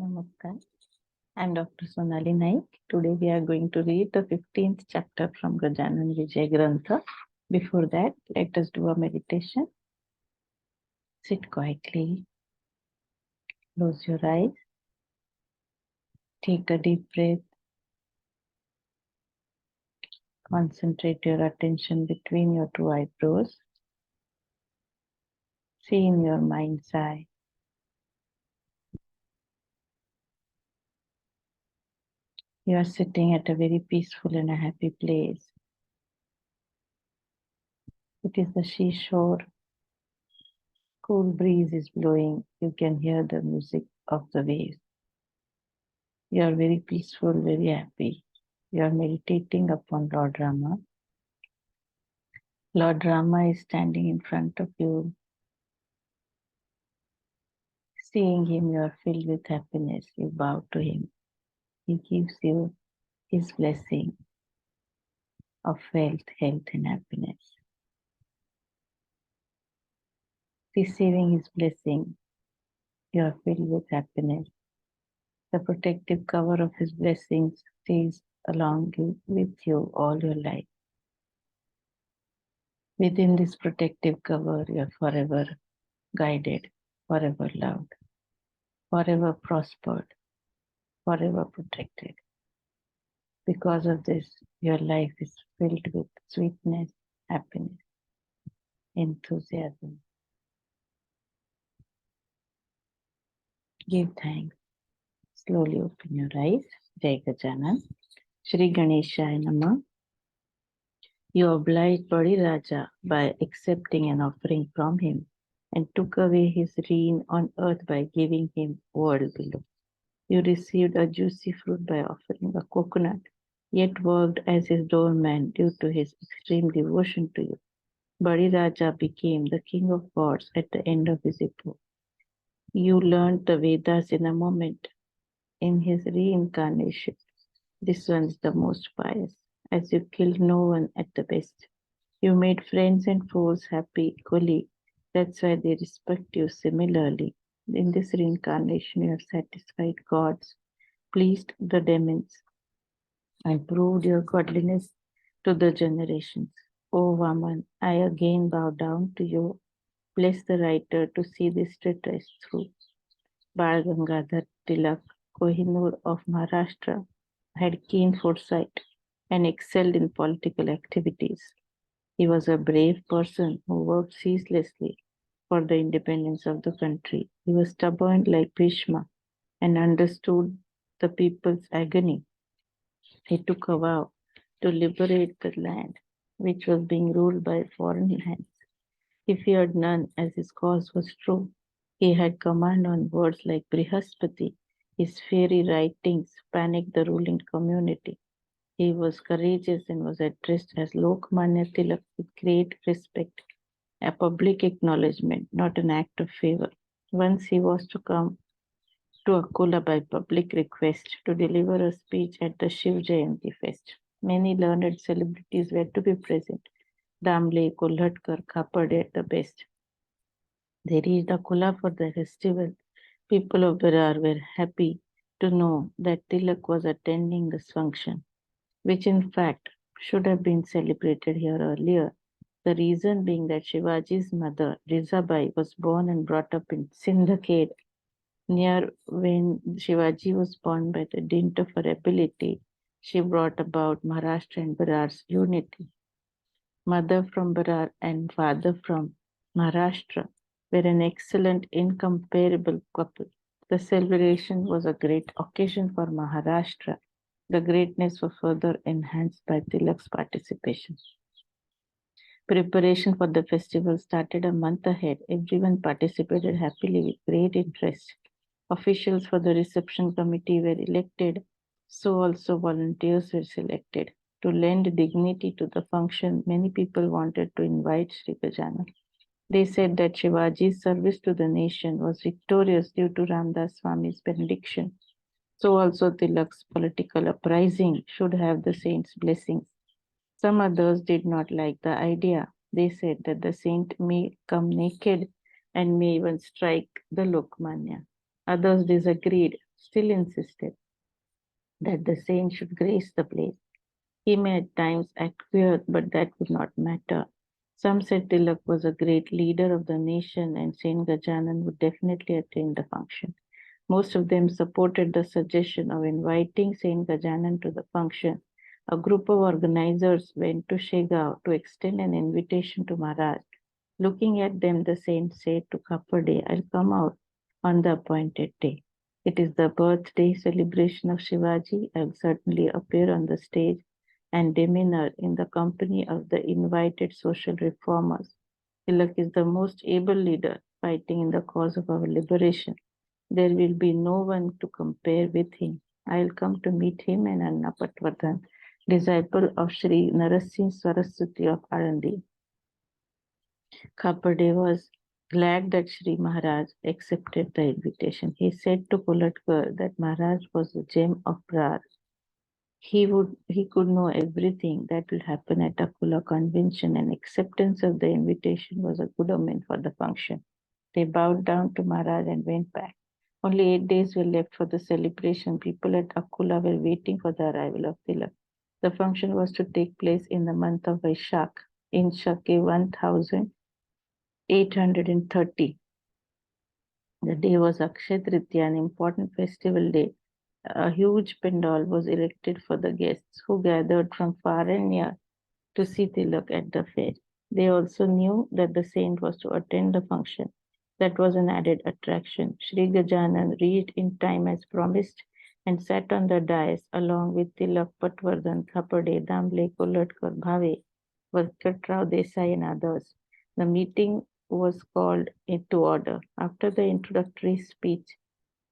Namaskar. I'm Dr. Sonali Naik. Today we are going to read the 15th chapter from Gajanan Vijay Grantha. Before that, let us do a meditation. Sit quietly. Close your eyes. Take a deep breath. Concentrate your attention between your two eyebrows. See in your mind's eye. You are sitting at a very peaceful and a happy place. It is the seashore. Cool breeze is blowing. You can hear the music of the waves. You are very peaceful, very happy. You are meditating upon Lord Rama. Lord Rama is standing in front of you. Seeing him, you are filled with happiness. You bow to him. He gives you his blessing of health, and happiness. Receiving his blessing, you are filled with happiness. The protective cover of his blessings stays along with you all your life. Within this protective cover, you are forever guided, forever loved, forever prospered, forever protected. Because of this, your life is filled with sweetness, happiness, enthusiasm. Give thanks. Slowly open your eyes. Jai Gajanan. Shri Ganeshaya Namah. You obliged Badi Raja by accepting an offering from him and took away his reign on earth by giving him world below. You received a juicy fruit by offering a coconut, yet worked as his doorman due to his extreme devotion to you. Badi Raja became the king of gods at the end of his epoch. You learned the Vedas in a moment. In his reincarnation, this one is the most pious, as you killed no one at the best. You made friends and foes happy equally. That's why they respect you similarly. In this reincarnation, you have satisfied gods, pleased the demons, and proved your godliness to the generations. O Vaman, I again bow down to you. Bless the writer to see this treatise through. Bal Gangadhar Tilak, Kohinoor of Maharashtra, had keen foresight and excelled in political activities. He was a brave person who worked ceaselessly for the independence of the country. He was stubborn like Bhishma and understood the people's agony. He took a vow to liberate the land, which was being ruled by foreign hands. He feared none, as his cause was true. He had command on words like Brihaspati. His fairy writings panicked the ruling community. He was courageous and was addressed as Lokmanya Tilak with great respect, a public acknowledgement, not an act of favor. Once he was to come to Akola by public request to deliver a speech at the Shiv Jayanti fest. Many learned celebrities were to be present. Damle, Kolhatkar, Khapade at the best. They reached Akola for the festival. People of Berar were happy to know that Tilak was attending this function, which in fact should have been celebrated here earlier. The reason being that Shivaji's mother, Rizabai, was born and brought up in Sindhkhed, near when Shivaji was born. By the dint of her ability, she brought about Maharashtra and Berar's unity. Mother from Berar and father from Maharashtra were an excellent, incomparable couple. The celebration was a great occasion for Maharashtra. The greatness was further enhanced by Tilak's participation. Preparation for the festival started a month ahead. Everyone participated happily with great interest. Officials for the reception committee were elected, so also volunteers were selected. To lend dignity to the function, many people wanted to invite Sri Gajanan. They said that Shivaji's service to the nation was victorious due to Ramdas Swami's benediction. So also Tilak's political uprising should have the saint's blessings. Some others did not like the idea. They said that the saint may come naked and may even strike the Lokmanya. Others disagreed. still insisted that the saint should grace the place. He may at times act queer, but that would not matter. Some said Tilak was a great leader of the nation and Saint Gajanan would definitely attend the function. Most of them supported the suggestion of inviting Saint Gajanan to the function. A group of organizers went to Shegao to extend an invitation to Maharaj. Looking at them, the saint said to Kapade, I'll come out on the appointed day. It is the birthday celebration of Shivaji. I'll certainly appear on the stage and demeanor in the company of the invited social reformers. Tilak is the most able leader fighting in the cause of our liberation. There will be no one to compare with him. I will come to meet him and Anna Patwardhan, disciple of Sri Narasimha Saraswati of Arandi. Kapade was glad that Sri Maharaj accepted the invitation. He said to Kulatkar that Maharaj was a gem of brass. He could know everything that will happen at Akula convention, and acceptance of the invitation was a good omen for the function. They bowed down to Maharaj and went back. Only 8 days were left for the celebration. People at Akula were waiting for the arrival of Tilak. The function was to take place in the month of Vaishak in Shake 1830. The day was Akshay Tritiya, an important festival day. A huge pandal was erected for the guests who gathered from far and near to see Tilak at the fair. They also knew that the saint was to attend the function. That was an added attraction. Sri Gajanan reached in time as promised and sat on the dais along with Tilak, Patwardhan, Thapade, Damble, Kolatkar, Bhave, Venkatrao Desai and others. The meeting was called into order. After the introductory speech,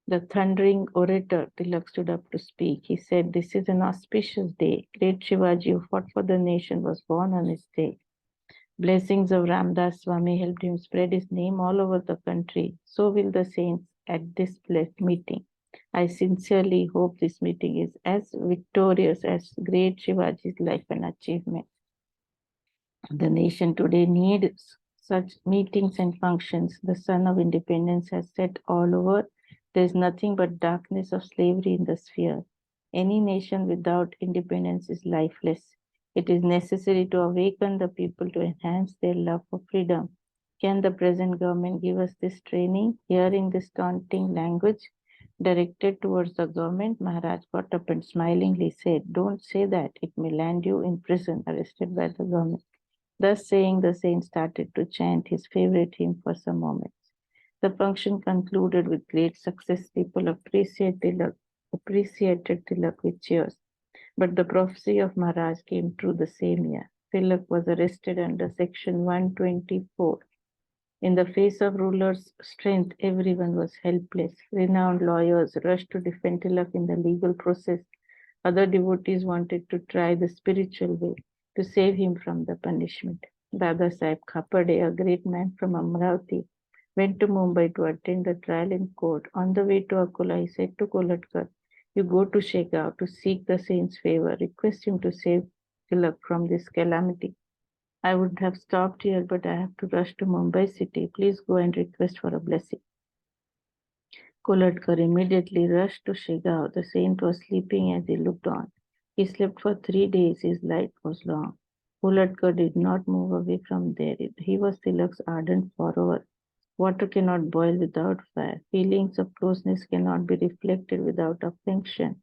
the thundering orator Tilak stood up to speak. He said, This is an auspicious day. Great Shivaji, who fought for the nation, was born on this day. Blessings of Ramdas Swami helped him spread his name all over the country. So will the saints at this blessed meeting. I sincerely hope this meeting is as victorious as great Shivaji's life and achievement. The nation today needs such meetings and functions. The sun of independence has set all over. There is nothing but darkness of slavery in the sphere. Any nation without independence is lifeless. It is necessary to awaken the people to enhance their love for freedom. Can the present government give us this training? Hearing this taunting language directed towards the government, Maharaj got up and smilingly said, Don't say that. It may land you in prison, arrested by the government. Thus saying, the saint started to chant his favorite hymn for some moments. The function concluded with great success. People appreciated Tilak with cheers. But the prophecy of Maharaj came true the same year. Tilak was arrested under section 124. In the face of rulers' strength, everyone was helpless. Renowned lawyers rushed to defend Tilak in the legal process. Other devotees wanted to try the spiritual way to save him from the punishment. Dada Sahib Khapade, a great man from Amravati, went to Mumbai to attend the trial in court. On the way to Akola, he said to Kolatkar, You go to Shekau to seek the saint's favor. Request him to save Tilak from this calamity. I would have stopped here, but I have to rush to Mumbai city. Please go and request for a blessing. Kolatkar immediately rushed to Shigao. The saint was sleeping as he looked on. He slept for 3 days. His life was long. Kolatkar did not move away from there. He was Tilak's ardent follower. Water cannot boil without fire. Feelings of closeness cannot be reflected without affection.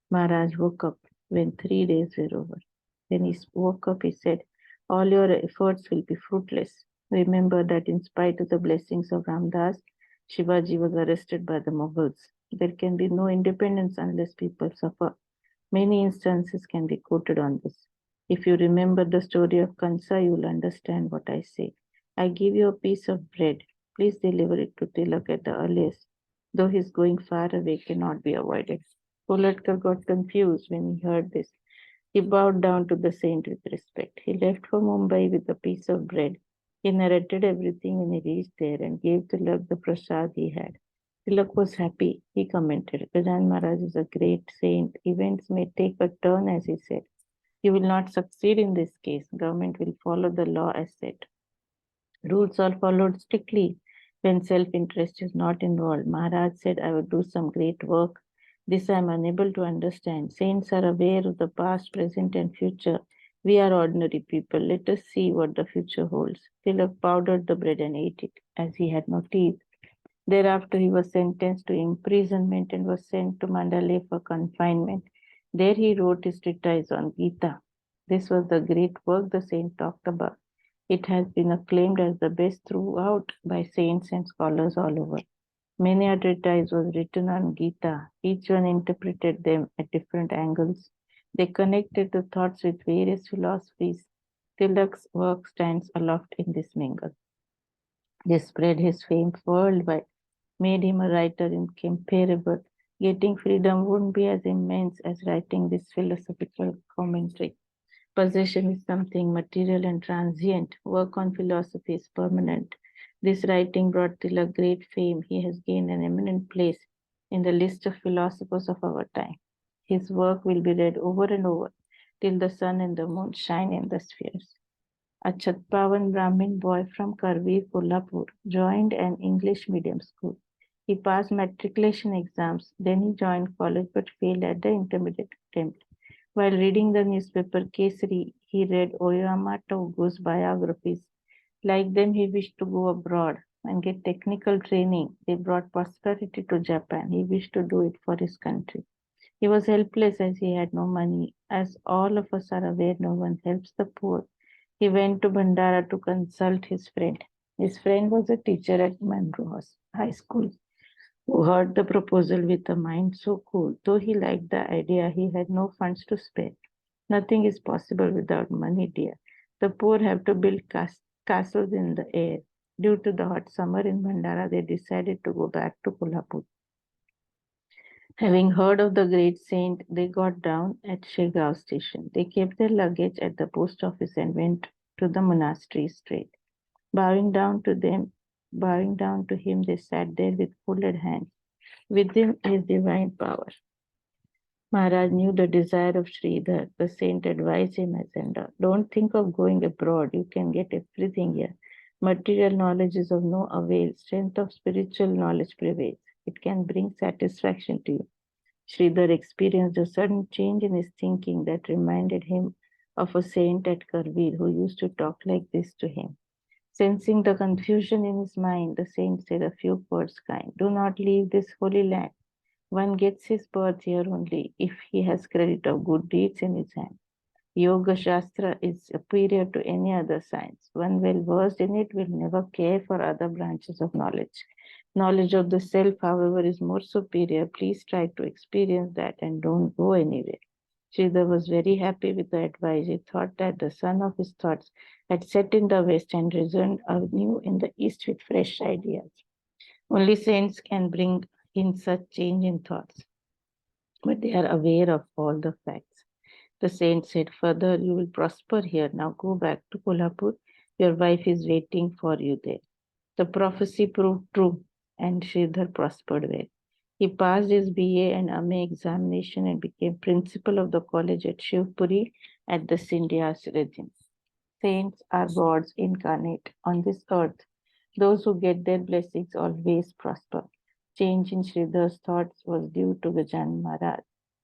Maharaj woke up when 3 days were over. When he woke up, he said, All your efforts will be fruitless. Remember that in spite of the blessings of Ramdas, Shivaji was arrested by the Mughals. There can be no independence unless people suffer. Many instances can be quoted on this. If you remember the story of Kansa, you will understand what I say. I give you a piece of bread. Please deliver it to Tilak at the earliest. Though his going far away cannot be avoided. Kolatkar got confused when he heard this. He bowed down to the saint with respect. He left for Mumbai with a piece of bread. He narrated everything when he reached there and gave Tilak the prasad he had. Tilak was happy. He commented, Gajan Maharaj is a great saint. Events may take a turn, as he said. You will not succeed in this case. Government will follow the law as said. Rules are followed strictly when self-interest is not involved. Maharaj said, I will do some great work. This I am unable to understand. Saints are aware of the past, present, and future. We are ordinary people. Let us see what the future holds. Tilak powdered the bread and ate it, as he had no teeth. Thereafter, he was sentenced to imprisonment and was sent to Mandalay for confinement. There he wrote his treatise on Gita. This was the great work the saint talked about. It has been acclaimed as the best throughout by saints and scholars all over. Many a treatise was written on Gita. Each one interpreted them at different angles. They connected the thoughts with various philosophies. Tilak's work stands aloft in this mingle. This spread his fame worldwide, made him a writer incomparable. Getting freedom wouldn't be as immense as writing this philosophical commentary. Possession is something material and transient. Work on philosophy is permanent. This writing brought Tilak great fame. He has gained an eminent place in the list of philosophers of our time. His work will be read over and over till the sun and the moon shine in the spheres. A Chatpavan Brahmin boy from Karvi, Kolhapur, joined an English medium school. He passed matriculation exams, then he joined college but failed at the intermediate attempt. While reading the newspaper Kesari, he read Oyama Togo's biographies. Like them, he wished to go abroad and get technical training. They brought prosperity to Japan. He wished to do it for his country. He was helpless as he had no money. As all of us are aware, no one helps the poor. He went to Bandara to consult his friend. His friend was a teacher at Monroe High School who heard the proposal with a mind so cool. Though he liked the idea, he had no funds to spare. Nothing is possible without money, dear. The poor have to build castles in the air. Due to the hot summer in Bandara, they decided to go back to Kolhapur. Having heard of the great saint, they got down at Shegaon station. They kept their luggage at the post office and went to the monastery straight. Bowing down to him, they sat there with folded hands. With him is divine power. Maharaj knew the desire of Sridhar. The saint advised him as under. Don't think of going abroad. You can get everything here. Material knowledge is of no avail. Strength of spiritual knowledge prevails. It can bring satisfaction to you. Sridhar experienced a sudden change in his thinking that reminded him of a saint at Karveer who used to talk like this to him. Sensing the confusion in his mind, the saint said a few words kind. Do not leave this holy land. One gets his birth here only if he has credit of good deeds in his hand. Yoga Shastra is superior to any other science. One well versed in it will never care for other branches of knowledge. Knowledge of the self, however, is more superior. Please try to experience that and don't go anywhere. Sridhar was very happy with the advice. He thought that the sun of his thoughts had set in the west and risen anew in the east with fresh ideas. Only saints can bring in such change in thoughts, but they are aware of all the facts. The saint said further, you will prosper here. Now go back to Kolhapur. Your wife is waiting for you there. The prophecy proved true, and Sridhar prospered well. He passed his BA and MA examination and became principal of the college at Shivpuri at the Scindia's regime. Saints are gods incarnate on this earth. Those who get their blessings always prosper. Change in Sridhar's thoughts was due to Gajanan Maharaj.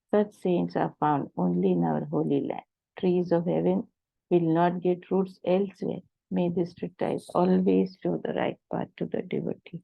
Such saints are found only in our holy land. Trees of heaven will not get roots elsewhere. May this treatise always show the right path to the devotee.